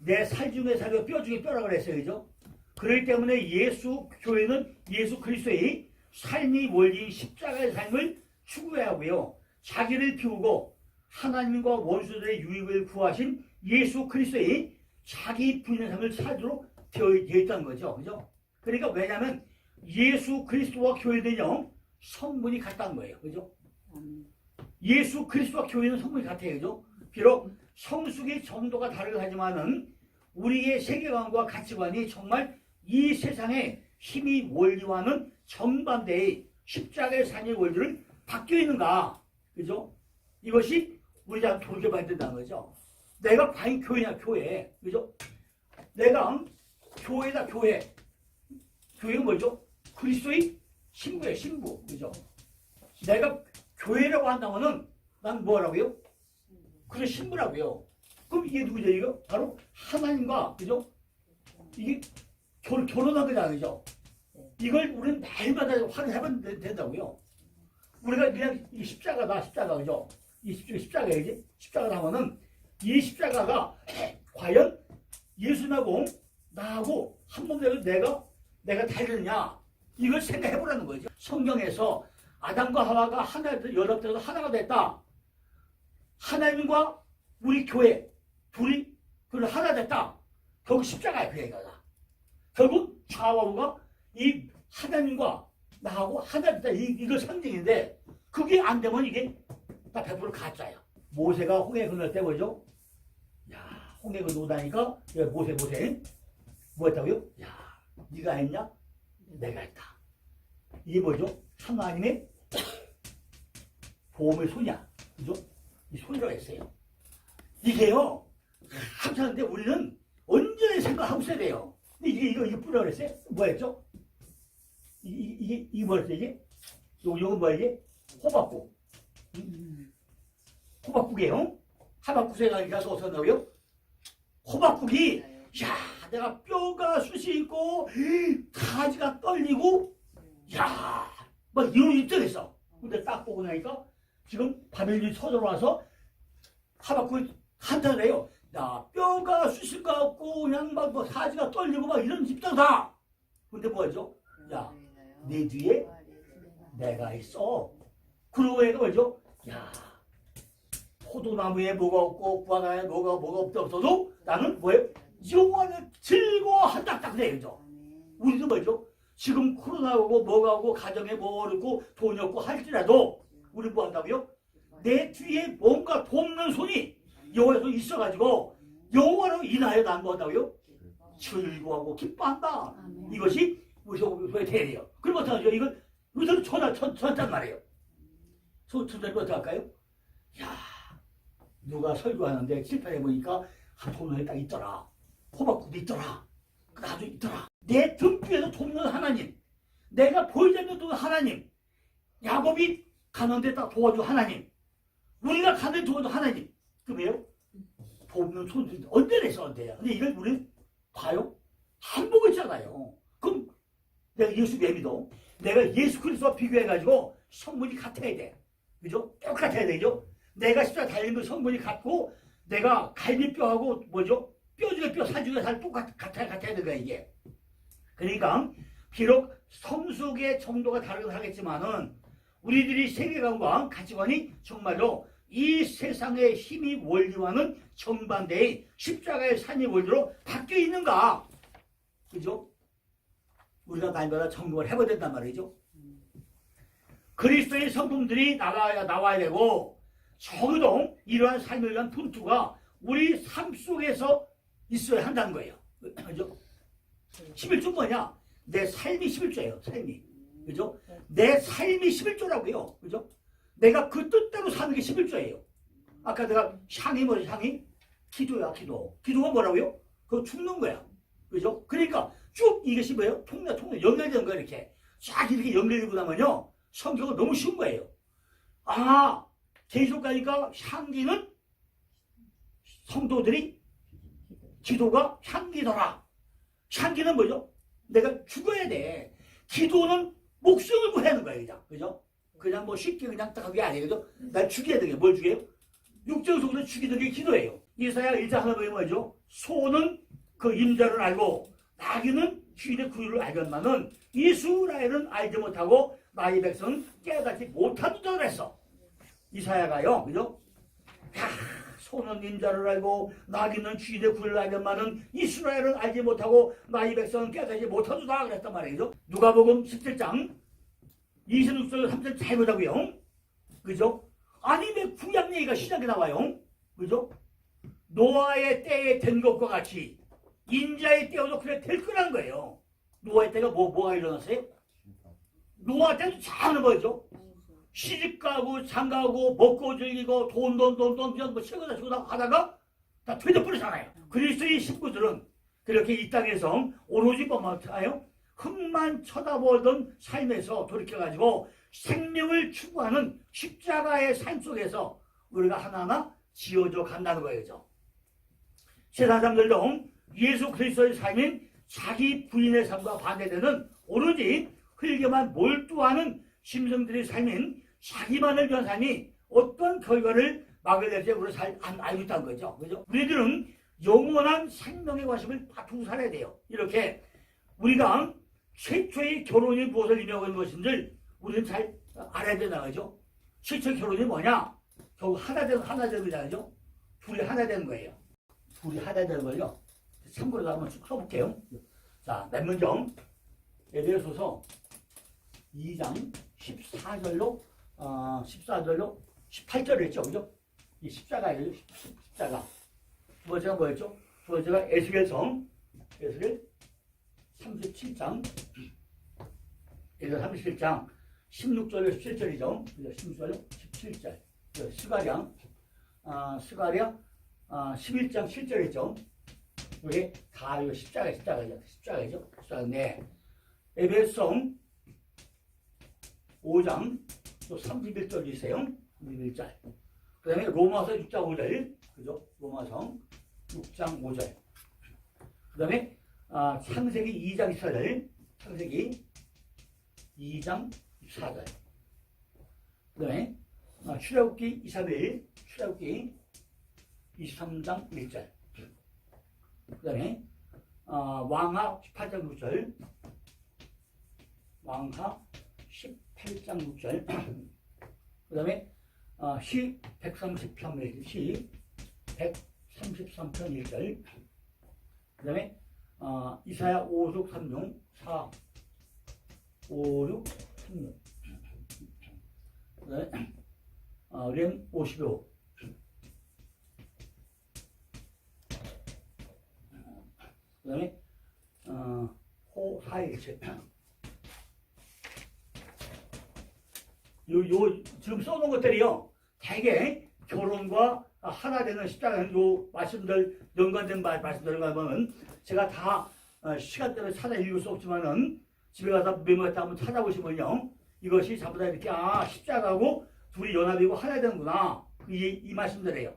내 살 중에 살고 뼈 중에 뼈라고 그랬어요. 그죠? 그렇기 때문에 교회는 예수 그리스도의 삶이 원리 십자가의 삶을 추구해야 하고요. 자기를 비우고 하나님과 원수들의 유익을 구하신 예수 그리스도의 자기 부인의 삶을 살도록 되어 있다는 거죠. 그죠? 그러니까 왜냐하면 예수 그리스도와 교회는요, 성분이 같다는 거예요. 그죠? 예수 그리스도와 교회는 성분이 같아요. 그죠? 비록 성숙의 정도가 다르긴 하지만은 우리의 세계관과 가치관이 정말 이 세상의 힘이 원리와는 정반대의 십자가의 삶의 원리를 바뀌어 있는가? 그죠? 이것이 우리가 돌려봐야 된다는 거죠. 내가 과연 교회냐, 교회. 그죠? 내가 교회다, 교회. 교회는 뭐죠? 그리스도의 신부예요, 신부. 그죠? 내가 교회라고 한다면은 난 뭐라고요? 그래, 신부라고요. 그럼 이게 누구죠, 이거? 바로 하나님과, 그죠? 이게 결혼한 거잖아요, 그죠? 이걸 우리는 매일마다 확인해봐야 된다고요. 우리가 그냥 이 십자가다, 십자가, 그죠? 이 십자가이지? 십자가다 하면은 이 십자가가 과연 예수님하고 나하고 한 몸 되고 내가 달렸냐? 이걸 생각해보라는 거죠. 성경에서 아담과 하와가 연합돼서 하나가 됐다. 하나님과 우리 교회 둘이 하나 됐다. 결국 십자가야, 그 얘기가. 결국 좌와 우가 이 하나님과 나하고 하나 됐다. 이거 상징인데 그게 안 되면 이게 다 100% 가짜야. 모세가 홍해 건널 때 뭐죠? 야, 홍해 건너다니까 모세 뭐 했다고요? 야, 네가 했냐? 내가 했다. 이게 뭐죠? 하나님의 보험의 손이야. 그죠? 이 손이라고 했어요. 이게요, 하는데 우리는 온전히 생각하고 있어야 돼요. 근데 이거 뿌려고 그랬어요? 뭐 했죠? 이게 뭐였어요, 이게? 요건 뭐야, 이게? 호박국. 호박국이에요. 하박국에 가서 어떻게 한다고요? 호박국이, 야, 내가 뼈가 쑤시 있고, 가지가 떨리고, 야, 막 이런 입장했어. 근데 딱 보고 나니까, 지금 바벨론이 쳐들어와서, 하박국이 한탄을 해요. 야, 뼈가 쑤실 것 같고, 그냥 막 가지가 떨리고, 막 이런 입장다. 근데 뭐죠? 야, 내 뒤에 내가 있어. 그러고 얘가 뭐죠? 야, 포도나무에 뭐가 없고 구하나에 뭐가 없어도 나는 뭐예요? 영원히 즐거워한다. 딱 그래요. 그죠? 우리도 뭐죠? 지금 코로나 오고 뭐가 오고 가정에 뭐 어렵고 돈이 없고 할지라도 우리 뭐 한다고요? 내 뒤에 뭔가 돕는 손이 여호와에서 있어가지고 여호와로 인하여 난 뭐 한다고요? 즐거워하고 기뻐한다. 이것이 우리의 대리예요. 그럼 어떻게 하죠? 이걸 우리는 전단 말이에요. 전단 어떻게 할까요? 야, 누가 설교하는데 실패해보니까 한 돈에 딱 있더라. 호박국도 있더라. 나도 있더라. 내 등뼈에서 돕는 하나님. 내가 보이지 않는 돕는 하나님. 야곱이 가는데 딱 도와준 하나님. 우리가 가는데 도와준 하나님. 그래요? 돕는 손들이 언제래서 언제야. 근데 이걸 우리는 봐요? 안 보고 있잖아요. 그럼 내가 예수 왜 믿어? 내가 예수 그리스도와 비교해가지고 성분이 같아야 돼. 그죠? 똑같아야 되죠? 내가 십자가 달린 그 성분이 같고 내가 갈비뼈하고 뭐죠? 뼈 중에 뼈, 살 중에 살 같아야 되는 거야 이게. 그러니까 비록 성숙의 정도가 다르긴 하겠지만은 우리들이 세계관과 가치관이 정말로 이 세상의 힘이 원리와는 정반대의 십자가의 삶의 원리로 바뀌어 있는가? 그죠? 우리가 날마다 점검을 해봐야 된단 말이죠. 그리스도의 성품들이 나와야 되고 적어도 이러한 삶을 위한 분투가 우리 삶 속에서 있어야 한다는 거예요. 그죠? 11조 뭐냐? 내 삶이 11조예요. 삶이. 그죠? 내 삶이 11조라고요. 그죠? 내가 그 뜻대로 사는 게 11조예요. 아까 내가 향이 뭐지? 향이? 기도야, 기도. 기도가 뭐라고요? 그거 죽는 거야. 그죠? 그러니까 쭉 이것이 뭐예요? 통로 연결되는 거예요. 이렇게 쫙 이렇게 연결되고 나면요 성경은 너무 쉬운 거예요. 아, 계속 가니까 향기는 성도들이 기도가 향기더라. 향기는 뭐죠? 내가 죽어야 돼. 기도는 목숨을 구하는 거예요. 그죠? 그냥 뭐 쉽게 그냥 딱 하는 게 아니에요. 그죠? 날 죽여야 되게 뭘 죽여요? 육정속으로 죽이는 게 기도예요. 이사야 1장 하나 보면 뭐죠? 소는 그 임자를 알고 나귀는 주인의 구유를 알건만은 이스라엘은 알지 못하고 나의 백성은 깨닫지 못한다 그랬어. 이사야가요, 그죠? 소는 임자를 알고 나귀는 주인의 구유를 알건만은 이스라엘은 알지 못하고 나의 백성은 깨닫지 못한다 그랬단 말이죠. 누가복음 17장 26절 3절 잘 보자고요. 그죠? 아니 왜 구약 얘기가 시작에 나와요? 그죠? 노아의 때에 된 것과 같이 인자의 때에도 그래 될 거라는 거예요. 노아의 때가 뭐가 일어났어요? 노아 때도 잘하는 거죠. 시집가고 장가고 먹고 즐기고 돈 그냥 뭐 치고다 치고다 하다가 다 되돌버리잖아요. 그리스도의 신부들은 그렇게 이 땅에서 오로지 뭐만 하요? 흠만 쳐다보던 삶에서 돌이켜가지고 생명을 추구하는 십자가의 삶 속에서 우리가 하나하나 지어져 간다는 거예요. 세상 사람들도 예수 그리스도의 삶인 자기 부인의 삶과 반대되는 오로지 흙에만 몰두하는 심성들의 삶인 자기만을 위한 삶이 어떤 결과를 막을 낼지 우리가 잘 안 알고 있다는 거죠. 그죠? 우리들은 영원한 생명의 관심을 두고 살아야 돼요. 이렇게 우리가 최초의 결혼이 무엇을 의미하는 것인지 우리는 잘 알아야 된다는 거죠. 최초의 결혼이 뭐냐? 결국 하나 되는 거잖아요. 둘이 하나 되는 거예요. 둘이 하나 되는 거죠. 참고로 한번 쭉 써볼게요. 자, 맨 먼저 에베소서 2장 14절로 18절을 했죠. 그죠? 이 십자가예요. 십자가. 두 번째가 뭐였죠? 두 번째가 에스겔서 37장 16절로 17절이죠. 16절로 17절. 스가랴 11장 7절이죠. 이게 다 이거 십자가죠. 네. 에베소 5장 또 31절 있어요. 31절. 그 다음에 로마서 6장 5절. 그죠? 로마서 6장 5절. 그 다음에 창세기 2장 24절. 창세기 2장 24절. 그 다음에 출애굽기 23일. 출애굽기 23장 1절. 그 다음에 왕하 18장 6절. 왕하 18장 6절. 그 다음에 시 133편 1시 133편 1절. 그 다음에 이사야 5, 6, 3, 6 4 5, 6, 3, 6 그 다음에 렘 55. 그 다음에 호 417. 지금 써놓은 것들이요 되게 결혼과 하나 되는 십자가는 요 말씀들 연관된 말씀들을 가면 제가 다 시간대로 찾아 읽을 수 없지만은 집에 가서 메모했다 한번 찾아보시면요 이것이 전부 다 이렇게 십자가하고 둘이 연합이고 하나 되는구나 이 말씀들이에요.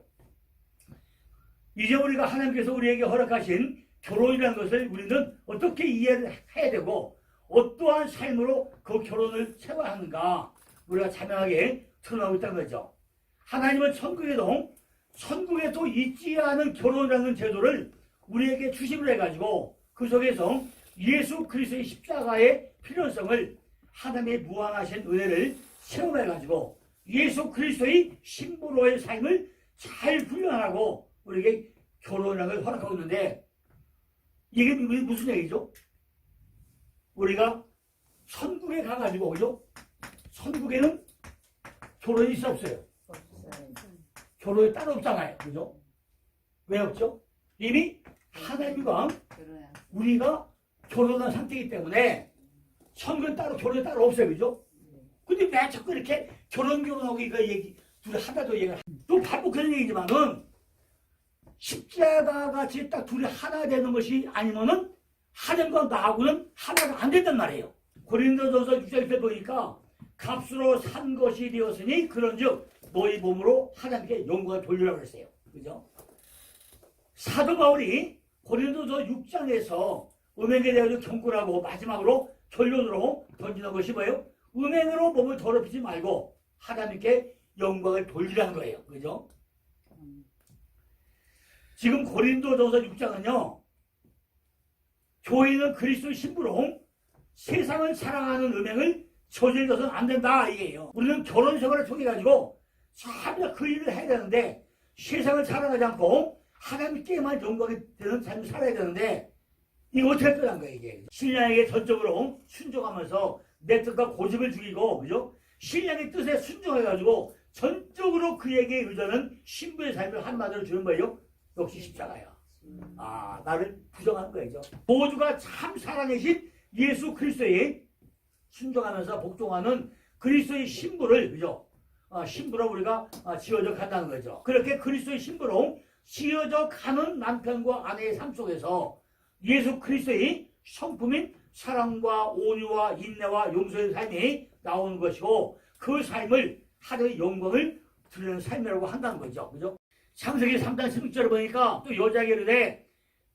이제 우리가 하나님께서 우리에게 허락하신 결혼이라는 것을 우리는 어떻게 이해를 해야 되고 어떠한 삶으로 그 결혼을 채워야 하는가 우리가 자명하게 드러나고 있다는 거죠. 하나님은 천국에도 있지 않은 결혼이라는 제도를 우리에게 주심을 해가지고 그 속에서 예수 그리스도의 십자가의 필요성을 하나님의 무한하신 은혜를 체험해가지고 예수 그리스도의 신부로의 삶을 잘 훈련하고 우리에게 결혼이라는 걸 허락하고 있는데 이게 무슨 얘기죠? 우리가 천국에 가가지고 그죠? 천국에는 결혼이 있어 없어요? 결혼이 따로 없잖아요. 그죠? 왜 없죠? 이미 하나님과 우리가 결혼한 상태이기 때문에 천국은 따로 결혼이 따로 없어요. 그죠? 근데 왜 자꾸 이렇게 결혼하고 이거 얘기 둘이 하나도 얘기를 또 바로 그런 얘기지만은 십자가 같이 딱 둘이 하나 되는 것이 아니면은 하나님과 나하고는 하나가 안 된단 말이에요. 고린도전서 6장 보니까 값으로 산 것이 되었으니 그런즉 너희 몸으로 하나님께 영광을 돌리라고 했어요. 그죠? 사도 바울이 고린도서 6장에서 음행에 대해서 경고하고 마지막으로 결론으로 던지는 것이 뭐예요? 음행으로 몸을 더럽히지 말고 하나님께 영광을 돌리라는 거예요. 그죠? 지금 고린도전서 6장은요. 교회는 그리스도 신부로 세상을 사랑하는 음행을 저질러서는 안 된다 이게요. 우리는 결혼 생활을 통해 가지고 참 그 일을 해야 되는데 세상을 사랑하지 않고 하나님께만 영광이 되는 삶을 살아야 되는데 이거 어떻게 떠난 거야 이게. 신랑에게 전적으로 순종하면서 내 뜻과 고집을 죽이고 그죠? 신랑의 뜻에 순종해가지고 전적으로 그에게 의존하는 신부의 삶을 한마디로 주는 거예요. 역시 십자가야. 아, 나를 부정하는 거죠. 모두가 참 살아계신 예수 그리스도에 순종하면서 복종하는 그리스도의 신부를 그죠? 신부로 우리가 지어져 간다는 거죠. 그렇게 그리스도의 신부로 지어져 가는 남편과 아내의 삶 속에서 예수 그리스도의 성품인 사랑과 온유와 인내와 용서의 삶이 나오는 것이고 그 삶을 하나님의 영광을 드리는 삶이라고 한다는 거죠. 그죠? 창세기 3장 16절을 보니까 또 여자에게 이르되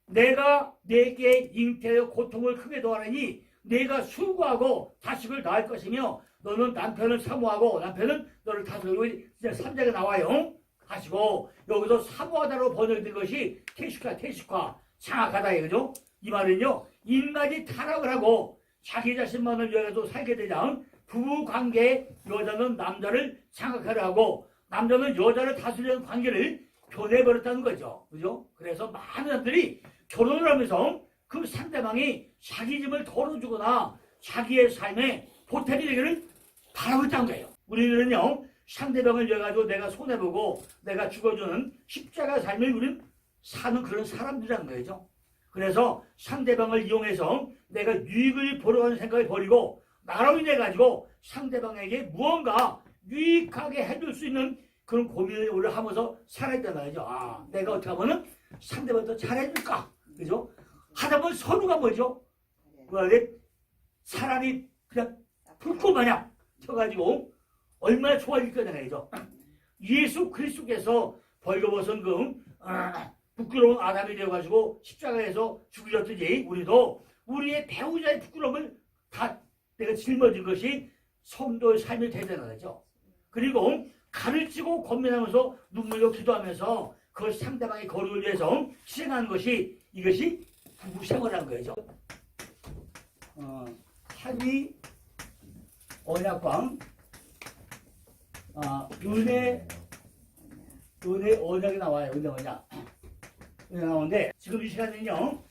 내가 내게 잉태하여 고통을 크게 더하느니 내가 수고하고 자식을 낳을 것이며 너는 남편을 사모하고 남편은 너를 다스리고 3장에 나와요. 하시고 여기서 사모하다로 번역된 것이 태식화 장악하다 이거죠. 이 말은요 인간이 타락을 하고 자기 자신만을 위해서 살게 되자 부부관계에 여자는 남자를 장악하려 하고 남자는 여자를 다스리는 관계를 변해버렸다는 거죠. 그죠? 그래서 많은 사람들이 결혼을 하면서 그 상대방이 자기 집을 덜어주거나 자기의 삶에 보탬이 되기를 바라고 있다는 거예요. 우리들은요 상대방을 위해 가지고 내가 손해보고 내가 죽어주는 십자가 삶을 우리는 사는 그런 사람들이라는 거죠. 그래서 상대방을 이용해서 내가 유익을 보려는 생각을 버리고 나로 인해 가지고 상대방에게 무언가 유익하게 해줄 수 있는 그런 고민을 우리가 하면서 살아야 된다는 거죠. 아, 내가 어떻게 하면은 상대방을 더 잘해줄까? 그죠? 하다 보면 서로가 뭐죠? 사람이 그냥 불꽃 마냥 쳐가지고 얼마나 좋아질 거냐 이죠. 예수 그리스도께서 벌거벗은 부끄러운 아담이 되어가지고 십자가에서 죽으셨듯이 우리도 우리의 배우자의 부끄러움을 다 내가 짊어진 것이 성도의 삶이 되는 거죠. 그리고 가르치고 권면하면서 눈물로 기도하면서 그 상대방의 거룩을 위해서 실행하는 것이 이것이 부부 생활이라는 거죠. 합의 언약광 은혜 언약이 나와요. 은혜 언약 나오는데 지금 이 시간에는요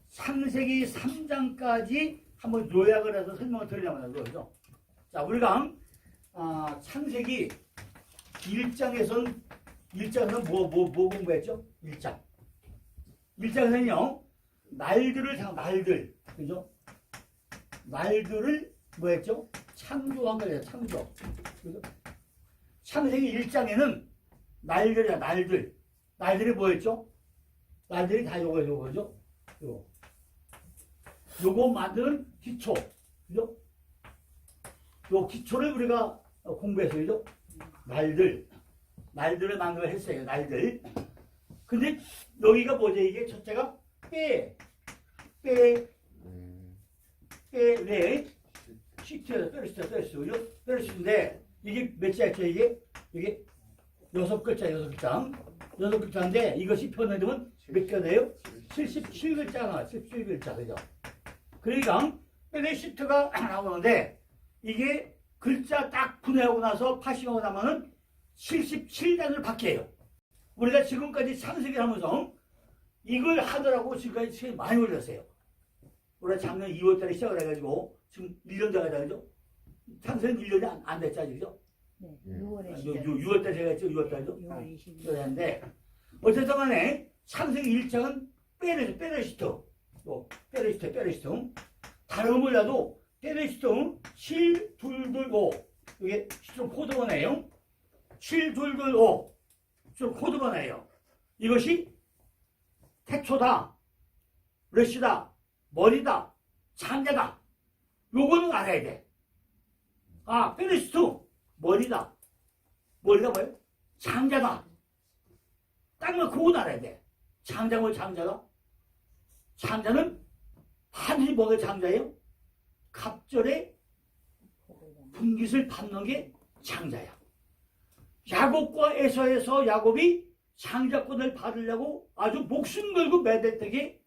창세기 3장까지 한번 요약을 해서 설명을 드리려고 하는 거죠. 자, 우리가 창세기 1장에서는 뭐 공부했죠? 1장에서는요 날들 그죠? 날들을 뭐 했죠? 창조한 거예요. 창조. 그죠? 창세기 1장에는 날들이야. 날들이 뭐였죠? 날들이 다 요거죠? 요거 만드는 기초. 그죠? 요 기초를 우리가 공부했어요. 그죠? 날들을 만들어 했어요. 날들. 근데 여기가 뭐죠? 이게 첫째가 시트에서 페르시트. 그죠? 페르시트인데 이게 몇 자였죠? 이게 6글자. 6글자인데 이것이 표현되면 몇 개네요? 77글자 나와요. 77글자. 그죠? 그러니까 페르시트가 나오는데 이게 글자 딱 분해하고 나서 파싱하고 나면은 77단을 바뀌어요. 우리가 지금까지 창세기를 하면서 이걸 하더라고 지금까지 시간이 많이 걸렸어요. 우리가 작년 2월달에 시작을 해가지고 지금 1년 전에 그죠? 창세기는 1년이 안 됐죠, 그죠? 네, 6월에 6월달 제가 했죠, 6월달도. 6월 20일. 그랬는데 어쨌든 간에 창세기 1장은 페르시트. 다른 거 몰라도 페르시트 7225 이게 좀 코드번호예요. 7225 좀 코드번호예요. 이것이 태초다, 러시다, 머리다, 창자다. 요거는 알아야 돼. 페르시트 머리다. 머리가 뭐예요? 창자다. 딱 그건 알아야 돼. 창자가 창자가? 창자는 하늘이 뭐가 창자예요? 갑절에 분깃을 받는 게 창자야. 야곱과 에서에서 야곱이 장자권을 받으려고 아주 목숨 걸고 매달되게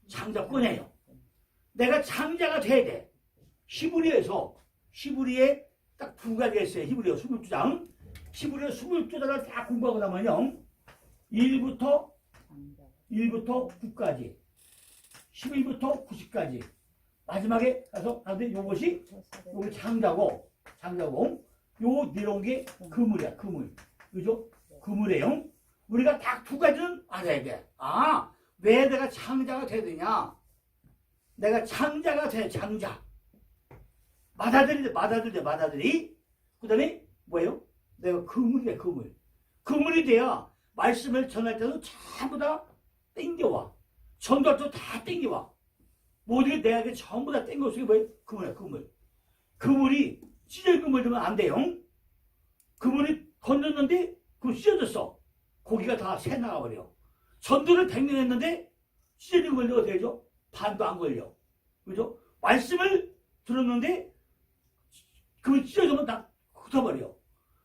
장자권이에요. 내가 장자가 돼야 돼. 히브리에 딱 두 가지가 있어요. 히브리어 22장. 히브리어 22장을 딱 공부하고 나면요. 1부터 9까지. 11부터 90까지. 마지막에 가서 하는데 요것이 장자고 요 내려온 게 그물이야. 그물. 그죠? 그물이에요. 우리가 딱 두 가지는 알아야 돼. 아, 왜 내가 장자가 돼야 되냐? 내가 장자가 돼. 장자. 마다들이. 그 다음에 뭐예요? 내가 그물이야. 그물이 돼야 말씀을 전할 때도 전부 다 땡겨와. 전도할 때도 다 땡겨와. 모든 게 내가 전부 다 땡겨서 이게 뭐예요? 그물이야. 그물이 찢어진 그물 되면 안 돼요. 그물이 건졌는데 그거 찢어졌어. 고기가 다 새 나가버려. 전도를 100년 했는데 찢어진 그물이 어떻게 되죠? 반도 안 걸려. 그죠? 말씀을 들었는데 그물 찢어지면 다 흩어버려.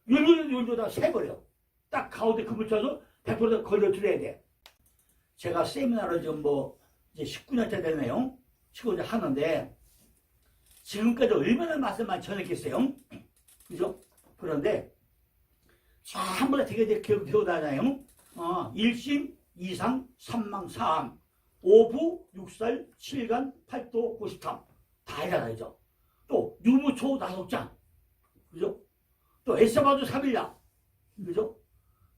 열도 다 새버려. 딱 가운데 그물 쳐서 100% 걸려드려야 돼. 제가 세미나를 지금 이제 19년째 되네요. 19년째 하는데 지금까지 얼마나 말씀만 전했겠어요? 그죠? 그런데 전부 다 되게 기억나잖아요. 1심, 2상, 3망, 4암, 5부, 6살, 7간, 8도, 90탐 다 해잖아요. 또 유무초 5장, 그죠? 또 에스바도 3일야, 그죠?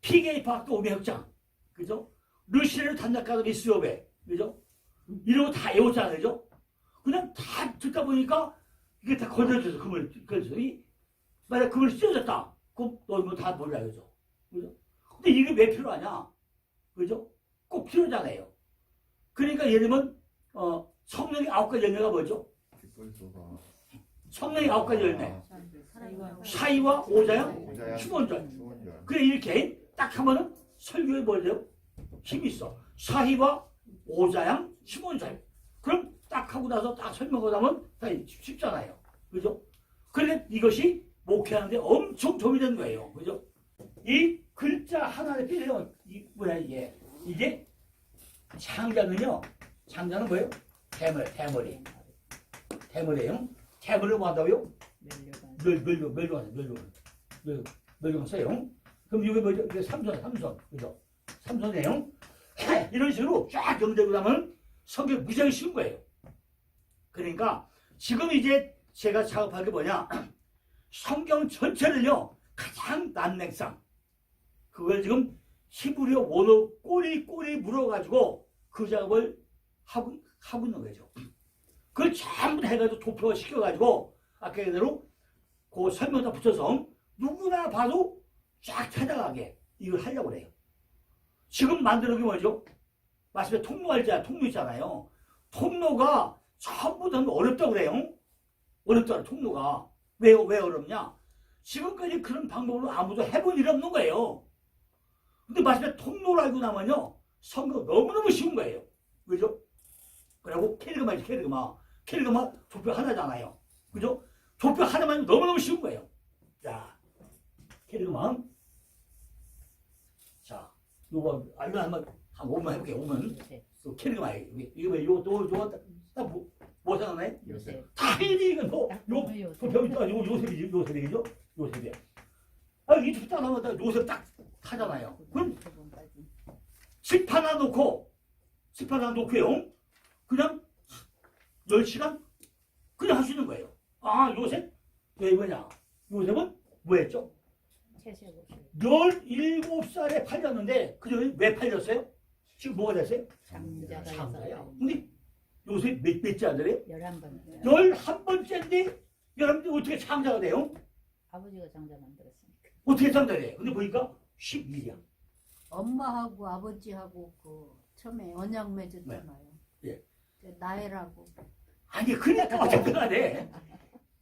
피게이 파악도 500장, 그죠? 르시를 단작가도 미스요베, 그죠? 이러고 다 외웠잖아요, 그죠? 그냥 다 듣다 보니까 이게 다 걸려져서 그물, 그래서 만약 그물 찢어졌다, 그럼 너 다 몰라, 그죠? 그죠? 근데 이게 왜 필요하냐, 그죠? 꼭 필요하잖아요. 그러니까 예를 들면 성령의 9가지 열매가 뭐죠? 성령의 9가지 열매. 사이와 오자양, 추원절. 그래 이렇게 딱 하면은 설교에 뭐죠? 힘이 있어. 사이와 오자양, 추원절. 그럼 딱 하고 나서 딱 설명하고 나면 다 쉽잖아요. 그죠? 그런데 이것이 목회하는데 엄청 도움이 되는 거예요. 그죠? 이 글자 하나를 필요해요. 뭐야 이게? 이게 장자는요. 장자는 뭐예요? 대머리예요. 대머리를 뭐 한다고요? 멸종을 써요. 그럼 이게 뭐죠? 이게 삼손. 그죠? 삼손이에요. 이런 식으로 쫙 연대고 나면 성경 무지하게 쉬운 거예요. 그러니까 지금 이제 제가 작업할 게 뭐냐? 성경 전체를요. 가장 난맥상. 그걸 지금 히브리어 원어 꼬리 물어가지고 그 작업을 하고 있는 거죠. 그걸 전부 다 해가지고 도표화 시켜가지고 아까 얘기대로 그 설명도 붙여서 누구나 봐도 쫙 찾아가게 이걸 하려고 그래요. 지금 만드는 게 뭐죠? 말씀에 통로 있잖아요. 통로가 전부 다 어렵다고 그래요. 어렵다 통로가. 왜 어렵냐? 지금까지 그런 방법으로 아무도 해본 일이 없는 거예요. 근데 마침내 통로를 알고 나면요. 선거 너무너무 쉬운 거예요. 그죠? 그리고 캐리그마 도표 하나잖아요. 그죠? 도표 하나만 너무너무 쉬운 거예요. 자, 캐리그마. 자, 요거 알면 한 5분 해볼게요. 5분. 캐리그마. 이거 딱 뭐 생각나요? 당연히 이건 요 도표 있다. 요셉이죠? 요셉이. 이 도표 딱 나오면 요셉 딱 하잖아요. 그럼 집 하나 놓고요. 그냥 10시간 그냥 할 수 있는 거예요. 요셉? 왜 이거냐? 요셉은 뭐 했죠? 17살에 팔렸는데 그전에 왜 팔렸어요? 지금 뭐가 됐어요? 장자예요. 근데 요셉 몇째 아들이에요? 11번. 11번째인데 11번째 어떻게 장자가 돼요? 아버지가 장자 만들었으니까. 어떻게 장자가 돼요? 근데 보니까 11이야. 엄마하고 아버지하고 처음에 언약 맺었잖아요. 예. 나엘하고. 아니 그러니까 어쨌든 간에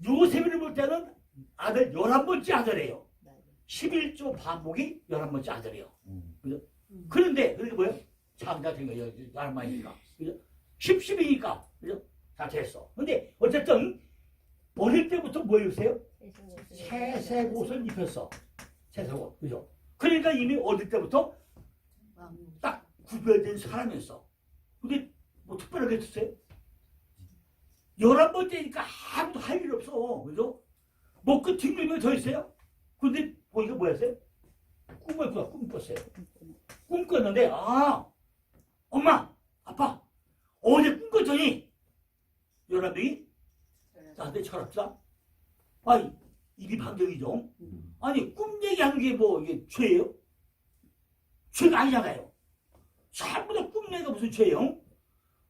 요셉을 볼 때는 아들 11번째 아들이에요. 11조 반복이 11번째 아들이에요. 그죠? 그런데 그게 뭐예요? 장자 된 거예요. 얼마니까. 그죠? 10이니까. 그죠? 다 됐어. 근데 어쨌든 어릴 때부터 뭐 입으세요? 새색 옷을 입혔어. 새색 옷. 그죠? 그러니까 이미 어릴 때부터 구별된 사람이었어. 근데 뭐 특별하게 했어요? 11번째니까 아무도 할 일 없어. 그죠? 뭐그 뒷면이 더 있어요? 근데 보니까 뭐였어요? 꿈을 꿨어요. 꿈 꿨는데, 엄마, 아빠, 어제 꿈 꿨더니, 11명이 나한테 철없다? 아니, 입이 방정이죠? 아니, 꿈 얘기하는 게 뭐, 이게 죄예요? 죄가 아니잖아요. 전부 다 꿈 얘기가 무슨 죄예요?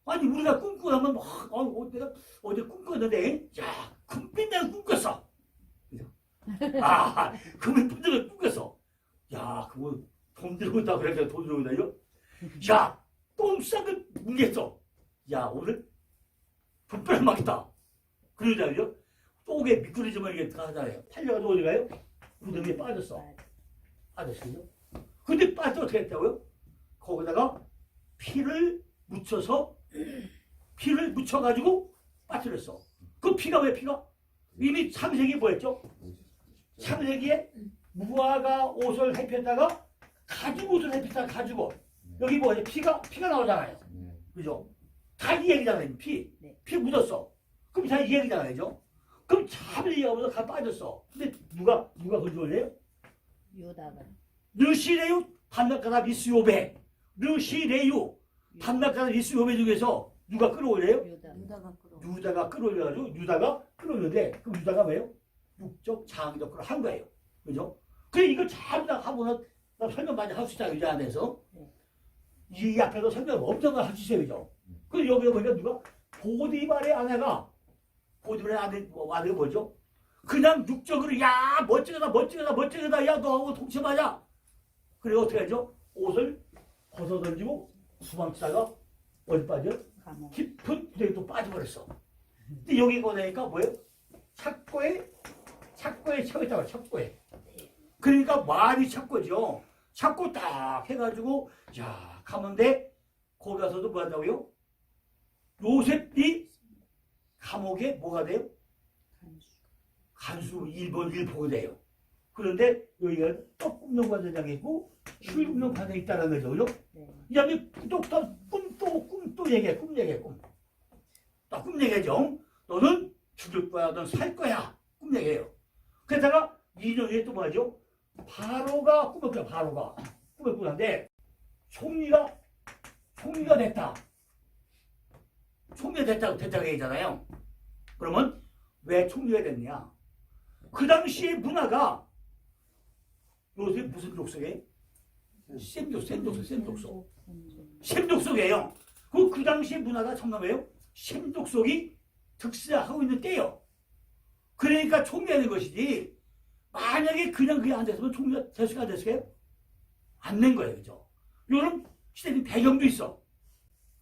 아니, 우리가 꿈꾸고 나면 막, 내가 어제 꿈 꿨는데, 야, 금빛나는 꿈 꿨어. 금빛나는 꿈 꿨어. 야, 그거 돈 들고 있다 그러니까 돈 들고 있다요? 야, 똥 싸고 뭉겠어. 야, 오늘 불편한 막이다. 그러잖아요. 똥에 미끄러지면 이게 가잖아요. 팔려가지고 어디 가요? 구덩이에 빠졌어. 빠졌어요. 근데 빠져 어떻게 했다고요? 거기다가 피를 묻혀가지고 빠뜨렸어. 그 피가 왜 피가? 이미 창세기 뭐였죠? 창세기에 무화과 옷을 입혔다가 가죽 옷을 입혔다가 가지고 여기 뭐지? 피가 나오잖아요. 그죠? 다 이 얘기잖아요. 피 묻었어. 그럼 다 이 얘기잖아요. 그죠? 그럼 참 얘기하면서 가 빠졌어. 근데 누가 건져올래요? 유다가. 르시레유 단락가다 미스요베. 르시레유 단락가다 미스요베 중에서 누가 끌어올래요? 유다가 끌어올려가지고 유다가 끌어올렸는데 그럼 유다가 왜요? 육적 장적 걸 한 거예요. 그죠? 그래 이거 잘 하고는 설명 많이 할 수 있잖아요. 이 안에서. 이 앞에서 설명 엄청 할 수 있어요. 그죠? 그리고 여기 보니까 누가 보디발의 아내가 보디발의 아내가 뭐죠? 그냥 육적으로 야 멋지다 야 너하고 동체 맞아. 그리고 어떻게 하죠? 옷을 벗어 던지고 수방치다가 어디 빠져? 깊은 구덩이에 또 빠져버렸어. 근데 여기 보니까 뭐예요? 착고에 채워있다고 착고에. 그러니까 말이 착고죠. 착고 딱 해가지고 야 가면데 거기 가서도 뭐 한다고요? 요셉이 감옥에 뭐가 돼요? 간수 1번 1포가 돼요. 그런데 여기가 떡 굽는 과정이 있고 술 굽는 과정이 있다는 거죠. 그죠? 이 사람이 꿈 얘기해. 꿈 얘기죠. 너는 죽을 거야. 넌 살 거야. 꿈 얘기해요. 그러다가 2년 후에 또 뭐하죠? 바로가 꿈을 꿔요. 바로가 꿈을 꾸는데 총리가 됐다. 총리가 됐다고 얘기잖아요. 그러면 왜 총리가 됐냐? 그 당시의 문화가 요새 무슨 족속이에요? 셈족속이에요. 그 당시의 문화가 참나매요? 셈족속이 특수하고 있는 때요. 그러니까 총리가 되는 것이지 만약에 그냥 그게 안 됐으면 총리가 됐을까 안 됐을까요? 안 된 거예요. 그죠? 이런 시대적인 배경도 있어.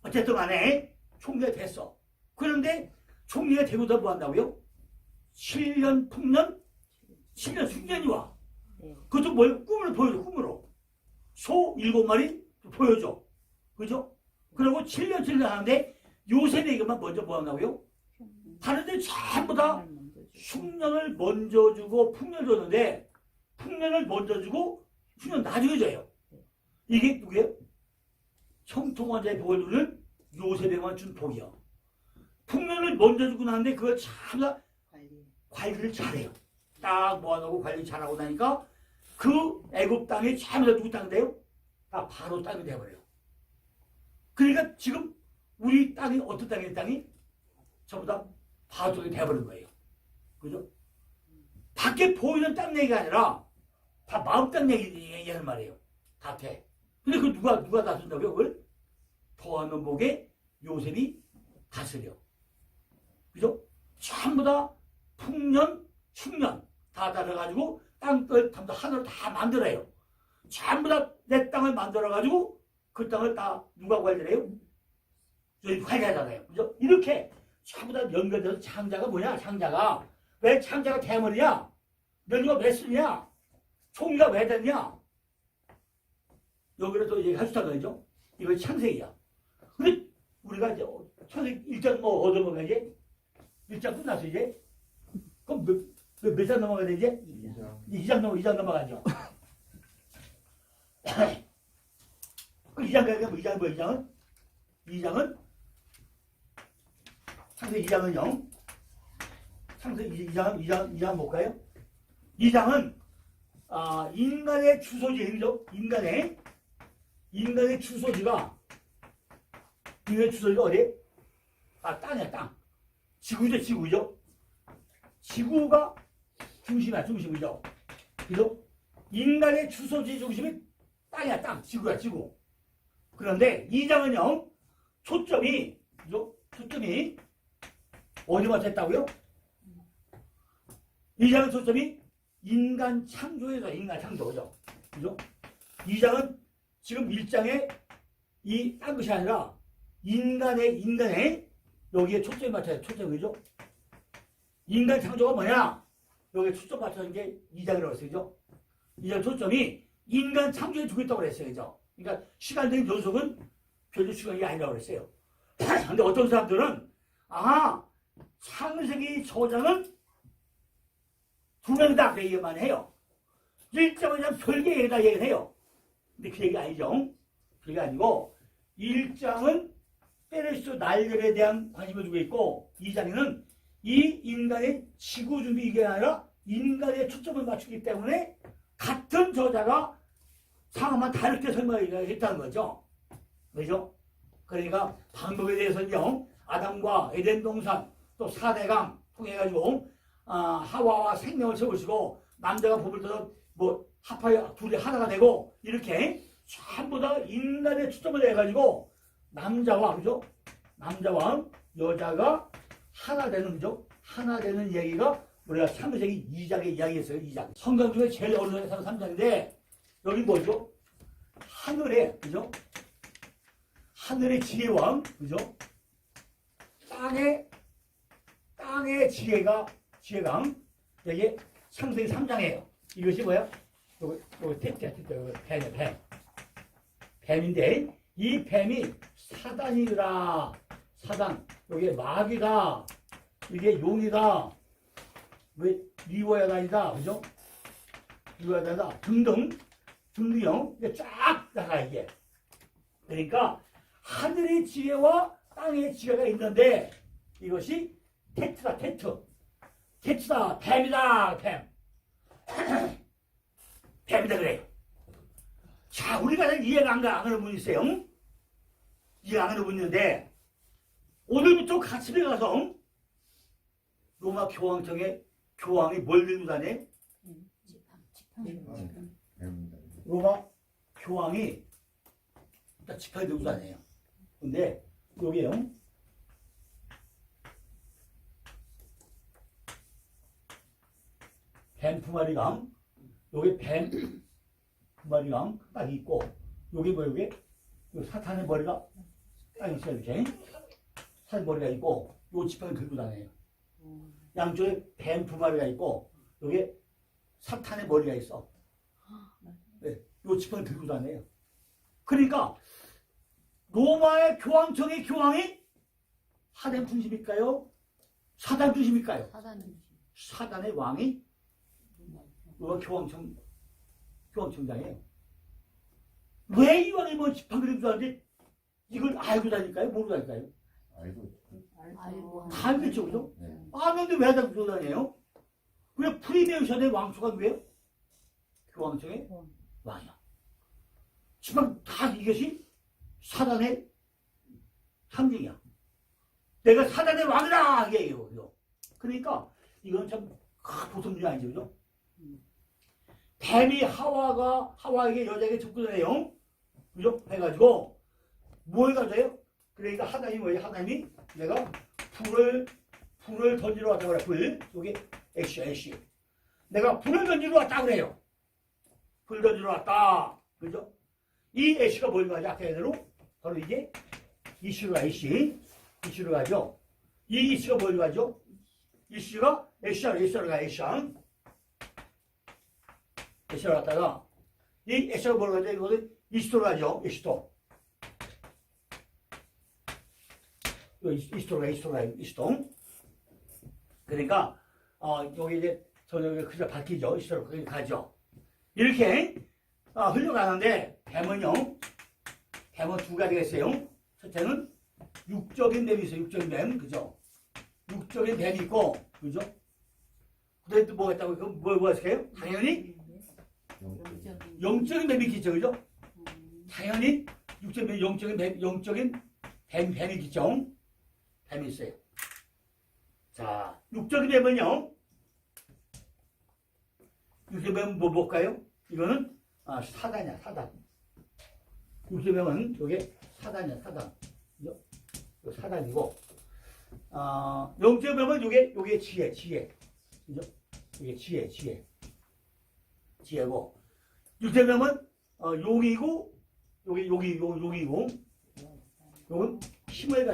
어쨌든 간에 총리가 됐어. 그런데 총리가 되고도 뭐 한다고요? 7년 풍년, 7년 숙년이 와. 그것도 뭘 꿈을 보여줘. 꿈으로. 소 7마리 보여줘. 그죠? 그리고 7년 하는데 요셉에게만 먼저 뭐 한다고요? 다른데 전부 다 숙년을 먼저 주고 풍년을 줬는데 풍년을 먼저 주고 숙년 나중에 줘요. 이게 누구예요? 형통원자의 복을 누리는 요셉에게만 준 복이요. 풍년을 먼저 주고 나는데 그걸 참 관리를 잘해요. 딱 모아놓고 관리 잘하고 나니까 그 애굽 땅이 참에서 누구 땅이 돼요? 다 바로 땅이 돼버려요. 그러니까 지금 우리 땅이 어떤 땅이 전부 다 바로 땅이 돼버린 거예요. 그죠? 밖에 보이는 땅 얘기가 아니라 다 마음 땅 얘기하는 말이에요. 다 돼. 근데 그 누가 다스린다고요? 그걸? 더하는 목에 요셉이 다스려. 그죠? 전부 다 풍년, 축년 다 달아가지고 땅을 하늘을 다 만들어요. 전부 다 내 땅을 만들어가지고 그 땅을 다 누가 관리해요? 여기 관리하잖아요. 그죠? 이렇게 전부 다 연결돼서 창자가 뭐냐? 창자가. 왜 창자가 대머리냐? 면류가 왜 쓰냐? 총리가 왜 됐냐? 여기를 또 얘기할 수 있다는 거죠. 이거 창세기야. 근데 우리가 이제 창세기 1장 뭐 얻어먹어야지? 1장 끝났어 이제? 그럼 몇 장 넘어가야 돼 이제? 2장 넘어가죠. 그 2장 가니까 뭐 2장 뭐 2장은? 2장은 창세기 2장은요. 창세기 2장 볼까요? 2장은 인간의 주소지, 그죠? 인간의 주소지가 어디? 땅이야, 땅. 지구죠, 지구죠? 지구가 중심이야, 중심이죠. 그죠? 인간의 주소지 중심이 땅이야, 땅. 지구야, 지구. 그런데 2장은요, 초점이, 그죠? 초점이 어디만 됐다고요? 2장은 초점이 인간 창조에서 인간 창조죠. 그죠? 2장은 지금 1장에 이 딴 것이 아니라 인간의 여기에 초점이 맞춰요. 초점이죠. 인간 창조가 뭐냐? 여기에 초점 맞춰는 게 2장이라고 했어요. 그죠? 2장 초점이 인간 창조에 두고 있다고 그랬어요. 그죠? 그러니까 시간적인 연속은 별로 시간이 아니라고 그랬어요. 근데 어떤 사람들은 창세기 저자는 두 명이다 그 얘기만 해요. 1장은 그냥 별개 얘기다 얘기를 해요. 근데 그 얘기 아니죠. 그게 아니고 1장은 페레스 날렬에 대한 관심을 두고 있고 2장에는 이 인간의 지구 준비 이게 아니라 인간의 초점을 맞추기 때문에 같은 저자가 상황만 다르게 설명했다는 거죠. 그죠? 그러니까 방법에 대해서는요. 아담과 에덴 동산 또 사대강 통해가지고 하와와 생명을 세우시고 남자가 법을 떠서 뭐 합하여 둘이 하나가 되고 이렇게 전부 다 인간의 초점을 내가지고 남자와 그죠? 남자와 여자가 하나 되는 그죠? 하나 되는 얘기가 우리가 창세기 2장에 이야기했어요. 2장. 성경 중에 제일 어려운 3장인데 여기 뭐죠? 하늘의 그죠? 하늘의 지혜와 그죠? 땅의 지혜가 이게 창세기 3장이에요. 이것이 뭐야? 요거 뱀인데 이 뱀이 사단이라 사단 이게 마귀다 이게 용이다 왜 리워야다이다 그죠? 리워야다이다 등등요 이게 쫙 나가 이게 그러니까 하늘의 지혜와 땅의 지혜가 있는데 이것이 테트다 테트다 뱀이다 뱀 뱀이다 그래요. 자 우리가 이해가 안 가는 분이 있어요. 이해 안 가는 분이 있는데 오늘부터 가슴에 가서 로마 교황청에 교황이 뭘 들고 다녀? 로마 교황이 일단 지팡이 들고 다녀요. 근데 여기요 뱀 두 마리가 여기 뱀 두 마리가 딱 있고 여기 뭐 여기 사탄의 머리가 딱 있어요. 이렇게 사탄의 머리가 있고 요 지팡이 들고 다녀요. 양쪽에 뱀 두 마리가 있고 여기 사탄의 머리가 있어. 네, 요 지팡이 들고 다녀요. 그러니까 로마의 교황청의 교황이 하나님 중심일까요? 사단 중심일까요? 사단의 왕이 로마 교황청장이에요. 왜 이 왕이 뭐 지팡이를 들고 다니는데 이걸 알고 다닐까요? 모르고 다닐까요? 알고 다 알겠죠, 그죠? 네. 아는데 왜 다 들고 다녀요? 왜 프리메이션의 왕초가 누구예요? 교황청의 왕이야. 지금 다 이것이 사단의 상징이야. 내가 사단의 왕이다! 이게요. 그러니까 이건 참 보통 일이 아니죠, 그죠? 뱀이 하와에게 여자에게 접근해요. 그죠? 해가지고 뭘 가져요? 그러니까 하나님이 뭐예요? 하나님이 내가 불을 던지러 왔다 그래. 불. 여기 애쉬. 내가 불을 던지러 왔다 그래요. 불 던지러 왔다. 그죠? 이 애쉬가 뭘 가져? 아까 얘대로 바로 이게 이슈로 가죠. 이 이슈가 뭘 가죠? 이슈가 애쉬로 가. 애쉬로 갔다가 이 애쉬가 뭘 가죠? 이거는 이슈로 가죠. 이슈도. 이슈도. 그러니까 여기 이제 저녁에 그저 바뀌죠. 이슈로 거기 가죠. 이렇게 흘러가는데 뱀은요. 뱀은 두 가지가 있어요. 첫째는 육적인 뱀이 있어요. 육적인 뱀, 그죠? 육적인 뱀이 있고, 그죠? 그다음에 또 뭐가 있다고? 그럼 뭐 있을까요? 당연히 영적인 뱀이 있겠죠, 그죠? 당연히 육적인 뱀, 영적인 뱀이 있겠죠? 뱀이 있어요. 자, 육적인 뱀은요. 육적인 뱀은 뭘까요? 이거는 사단이야, 사단. 육적인 뱀은 이게 사단이야, 사단. 그죠? 이거 사단이고, 영적인 뱀은 요게 지혜. 그죠? 이게 지혜고, 육적인 뱀은 용이고, 용이고, 요건 힘을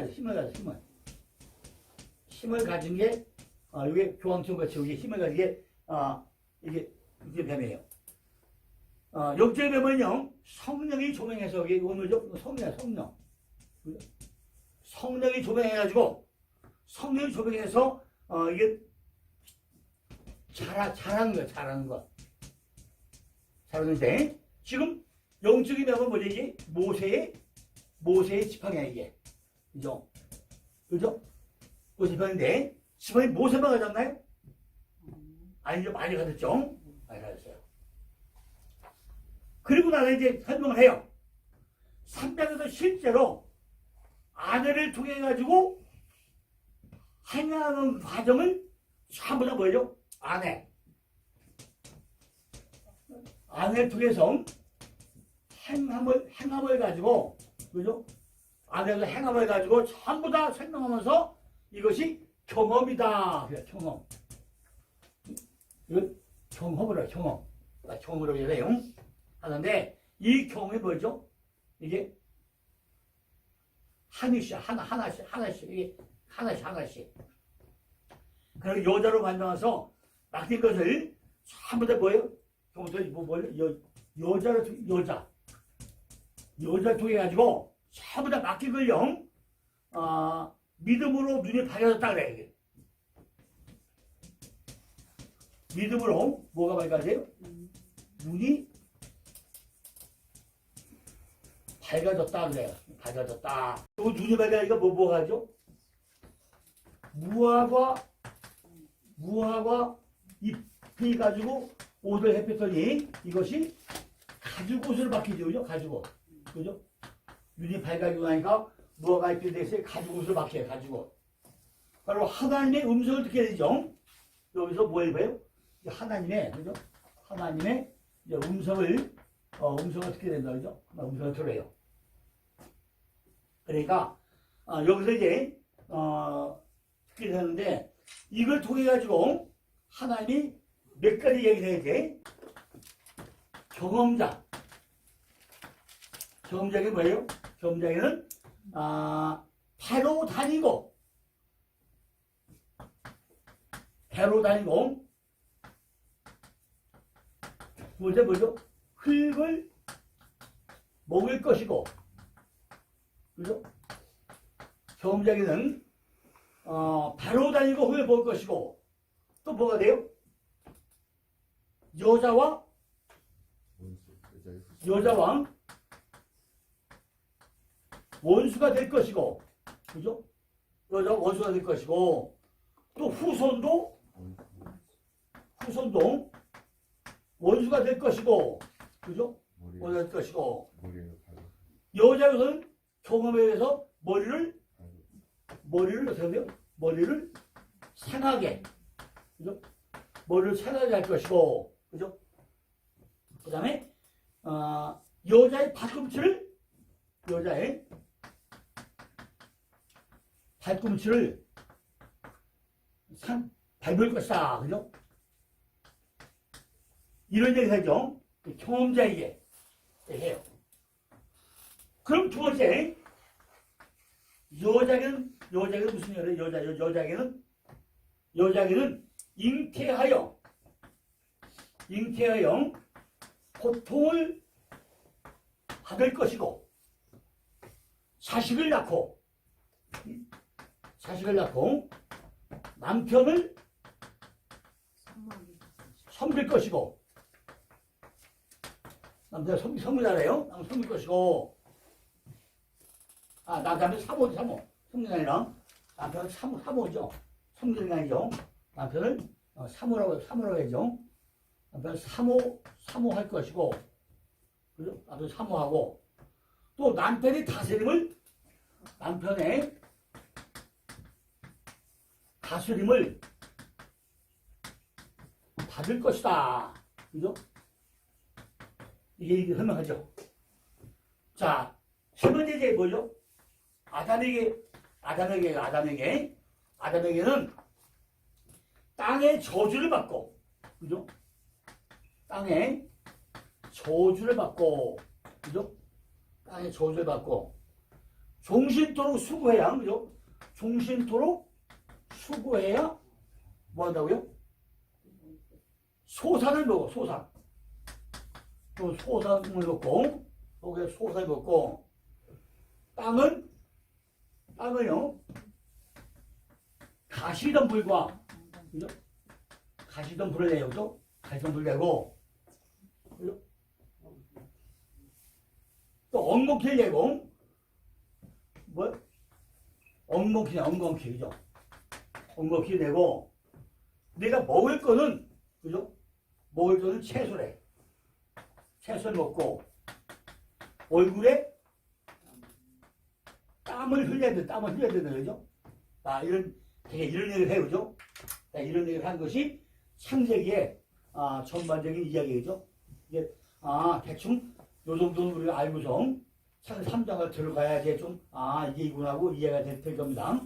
가진 게, 이게 교황청 같이 여기 힘을 가진 게, 이게 뱀이에요. 영적인 뱀은요, 성령이 조명해서, 여기 오늘죠? 성령. 성령이 조명해가지고, 이게 잘하는 거. 잘하는데, 지금 영적인 뱀은 뭐지, 이게? 모세의 지팡이야, 이게. 그죠? 모세 지팡이인데, 지팡이 모세만 가졌나요? 아니죠, 많이 가졌죠? 많이 가졌어요. 그리고 나서 이제 설명을 해요. 3장에서 실제로 아내를 통해 가지고 행하는 과정을 전부 다 뭐죠? 아내를 통해서 행함을 가지고, 그죠? 아내가 행함을 가지고 전부 다 설명하면서 이것이 경험이다. 그래, 경험. 이건 경험을 해요, 경험. 경험으로 해요. 하는데, 이 경험이 뭐죠? 이게 하나씩, 이게 하나씩. 그리고 여자로 만나서 맡긴 것을 전부 다 뭐예요? 여자를 통해 가지고 전부 다 맡긴 걸요. 믿음으로 눈이 밝아졌다 그래. 이게. 믿음으로 뭐가 밝아져요? 눈이 밝아졌다 그래요. 밝아졌다. 그리고 눈이 밝아지니까 뭐가 하죠? 무화과 잎이 가지고 옷을 햇폈더니 이것이 가죽옷으로 바뀌죠, 그죠? 가죽옷, 그죠? 눈이 밝아지고 나니까 무화과 잎이 돼서 가죽옷으로 바뀌어요, 가죽옷. 바로 하나님의 음성을 듣게 되죠. 여기서 뭐 해봐요? 하나님의, 그죠? 하나님의 이제 음성을 듣게 된다, 그죠? 음성을 들어요. 그러니까 여기서 이제 듣게 되는데, 이걸 통해 가지고 하나님이 몇 가지 얘기를 해야 돼. 경험자가 뭐예요? 경험자에는 배로 다니고 뭐죠? 흙을 먹을 것이고, 그죠? 경험자에는 배로 다니고 흙을 먹을 것이고, 또 뭐가 돼요? 여자와 원수가 될 것이고, 그죠? 여자와 원수가 될 것이고, 또 후손도 원수가 될 것이고, 그죠? 원수가 될 것이고, 여자는 경험에 의해서 머리를 어떻게 해요? 머리를 상하게, 그죠? 머리를 상하게 할 것이고, 그죠? 그 다음에 여자의 발꿈치를 밟을 것이다, 그죠? 이런 얘기를 하죠. 경험자에게 해요. 그럼 두 번째, 여자에게는 무슨 여자에게요? 여자에게는 잉태하여 고통을 받을 것이고, 자식을 낳고 남편을 섬길 것이고, 남편을 섬기잖아요. 섬길 것이고, 남편은 사모죠, 사모. 성경이 아니라. 남편은 사모죠. 성경이 아니죠. 남편을 사모라고 해야죠. 남편은 사모할 것이고, 그죠? 남편 사모하고, 또 남편의 남편의 다스림을 받을 것이다. 그죠? 이게 설명하죠. 자, 세 번째 제 뭐죠? 아담에게는 땅의 저주를 받고, 그죠? 땅의 저주를 받고, 그죠? 땅의 저주를 받고, 종신토록 수고해야, 그죠? 종신토록 수고해야 뭐 한다고요? 소산을 먹어, 소산. 또 소산을 먹고, 거기에 소산을 먹고, 땅은요, 가시덤불과, 그죠? 가시덤불을 내요, 그죠? 가시덤불 내고, 그죠? 또 엉겅퀴를 내고, 엉겅퀴, 그죠? 엉겅퀴 내고, 내가 먹을 거는, 그죠? 먹을 거는 채소래. 채소를 먹고, 얼굴에 땀을 흘려야 된다, 그죠? 되게 이런 얘기를 해요, 그죠? 이런 얘기를 한 것이 창세기의 전반적인 이야기죠. 이게, 대충, 요 정도는 우리가 알고서 창세기 3장을 들어가야지 좀, 이게 이구나 하고 이해가 될 겁니다.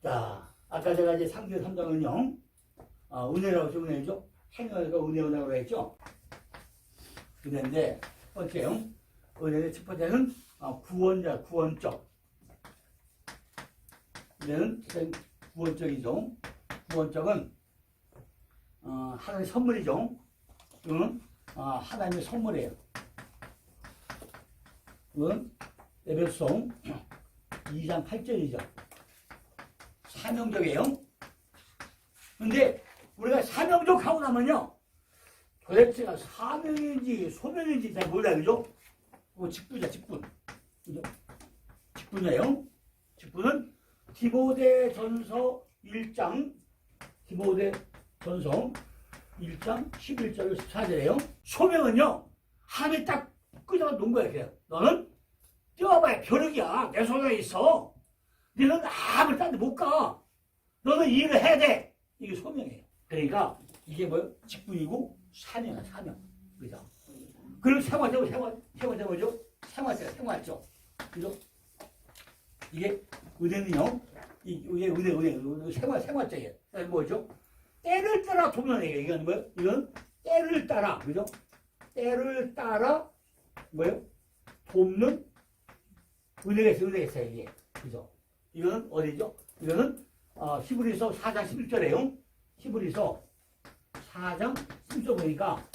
자, 아까 제가 이제 창세기 3장은요, 은혜라고 했죠, 은혜죠? 행여가 은혜라고 했죠? 은혜인데, 첫 번째요. 은혜의 첫 번째는 구원적. 은혜는 구원적이죠. 구원적은, 하나님의 선물이죠. 이건, 하나님의 선물이에요. 이건, 에베소 2장 8절이죠. 사명적이에요. 근데, 우리가 사명적 하고 나면요, 도대체가 사명인지 소명인지 잘 몰라요, 그죠? 직분이야, 직분. 그죠? 직분이에요. 직분은 디모데전서 1장 11절 14절이에요. 소명은요, 하나님이 딱 끄집어 놓은 거예요. 그래요. 너는 뛰어봐야 벼룩이야. 내 손에 있어. 너는 아무리 딴 데 못 가. 너는 일을 해야 돼. 이게 소명이에요. 그러니까 이게 뭐예요? 직분이고 사명이야, 사명. 그죠? 그리고 생활죠? 생활죠. 그죠? 이게 은혜는요, 이게 은혜, 생활적이에요. 뭐죠? 때를 따라 돕는애예요. 이건 뭐예요? 이건 때를 따라, 그죠? 때를 따라, 뭐예요? 돕는 은혜가 있어요, 이게. 그죠? 이거는 어디죠? 이거는, 히브리서 4장 11절에요. 히브리서 4장 11절 보니까,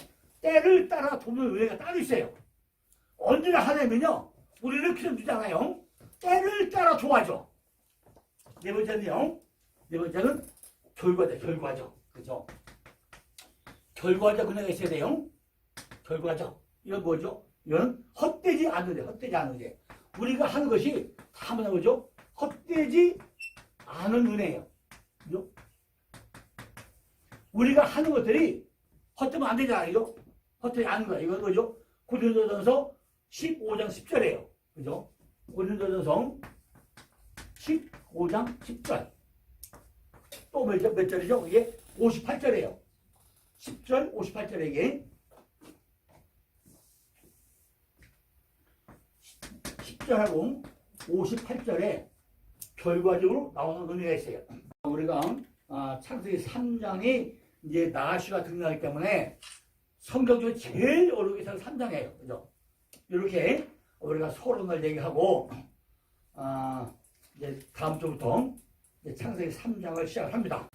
때를 따라 돕는 은혜가 따로 있어요. 언제나 하나님은요, 우리를 키워주잖아요. 때를 따라 도와줘. 네 번째는요, 결과죠. 그죠? 결과적 은혜가 있어야 돼요. 결과적. 이건 뭐죠? 이건 헛되지 않은데. 우리가 하는 것이 다 뭐죠? 헛되지 않은 은혜예요. 그죠? 우리가 하는 것들이 헛되면 안 되잖아요. 그죠? 헛되지 않은 거예요. 이건 뭐죠? 고린도전서 15장 10절이에요. 그죠? 고린도전서 15장 10절. 또 몇 절이죠? 이게 58절이에요. 10절 58절에 이게 10절하고 58절에 결과적으로 나오는 의미가 있어요. 우리가 창세기 3장이 이제 나시가 등장하기 때문에 성경 중에 제일 어려운 게 3장이에요. 그죠? 이렇게 우리가 서론을 얘기하고 이제 다음 주부터 이제 창세기 3장을 시작합니다.